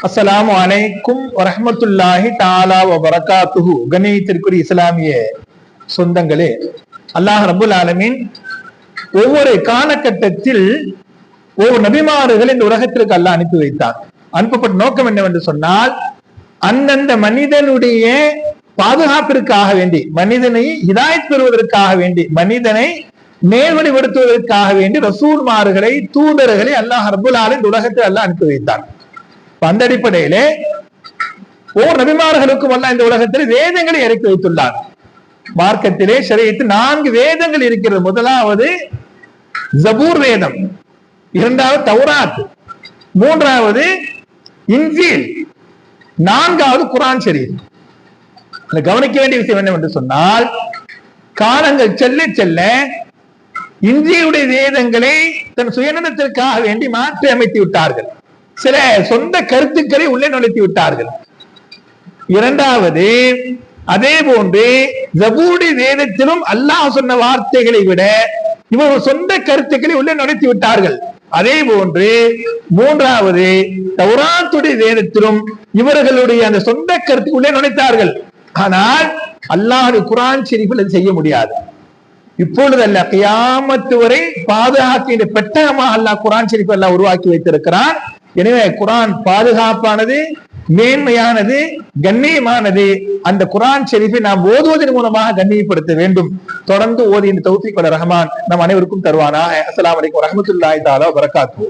அஸ்ஸலாமு அலைக்கும் வரஹ்மத்துல்லாஹி தஆலா வ பரகாத்துஹு. கண்ணியத்திற்குரிய இஸ்லாமிய சொந்தங்களே, அல்லாஹ் ரப்புல் ஆலமீன் ஒவ்வொரு காலகட்டத்தில் ஒவ்வொரு நபிமார்கள் இந்த உலகத்திற்கு அல்லாஹ் அனுப்பி வைத்தார். அனுப்பப்பட்ட நோக்கம் என்னவென்று சொன்னால், அந்தந்த மனிதனுடைய பாதுகாப்பிற்காக வேண்டி, மனிதனை ஹிதாயத் பெறுவதற்காக வேண்டி, மனிதனை நேர்வழிப்படுத்துவதற்காக வேண்டி ரசூல்மார்களை, தூதர்களை அல்லாஹ் ரப்புல் ஆலமீன் இந்த உலகத்தில் அல்லாஹ் அனுப்பி வைத்தார். அந்த அடிப்படையிலே ஒவ்வொரு நபிமார்களுக்கும் அல்லாஹ் இந்த உலகத்தில் வேதங்களை இறக்கி வைத்துள்ளார். மார்க்கத்திலே ஷரியத்தில் 4 வேதங்கள் இருக்கிறது. முதலாவது ஜபூர் வேதம், இரண்டாவது தௌராத், மூன்றாவது இன்ஜீல், 4வது குர்ஆன் ஷரீஃப். கவனிக்க வேண்டிய விஷயம் என்னவென்று சொன்னால், காலங்கள் செல்ல செல்ல இன்ஜீலுடைய வேதங்களை தன் சுயநலத்திற்காக வேண்டி மாற்றி அமைத்து விட்டார்கள். சில சொந்த கருத்துக்களை உள்ளே நுழைத்து விட்டார்கள். இரண்டாவது, அதே போன்று ஜபூருடைய வேதத்திலும் அல்லாஹ் சொன்ன வார்த்தைகளை விட இவர்கள் சொந்த கருத்துக்களை உள்ளே நுழைத்து விட்டார்கள். அதே போன்று மூன்றாவது, தௌராத்துடைய வேதத்திலும் இவர்களுடைய அந்த சொந்த கருத்துக்கு உள்ளே நுழைத்தார்கள். ஆனால் அல்லாஹ் குர்ஆன் ஷரீஃபில் செய்ய முடியாது. இப்பொழுது அல்ல, கியாமத்து வரை பாதுகாக்கின்ற பெட்டகமாக அல்லாஹ் குர்ஆன் ஷரீஃப் அல்லாஹ் உருவாக்கி வைத்திருக்கிறான். எனவே குர்ஆன் பாதுகாப்பானது, மேன்மையானது, கண்ணியமானது. அந்த குர்ஆன் ஷரீஃபை நாம் ஓதுவதன் மூலமாக கண்ணியப்படுத்த வேண்டும். தொடர்ந்து ஓதி இந்த தௌஃபீக் வல்ல ரஹ்மான் நம் அனைவருக்கும் தருவானாக. அஸ்ஸலாமு அலைக்கும் வரஹ்மத்துல்லாஹி தஆலா வ பரகாத்துஹு.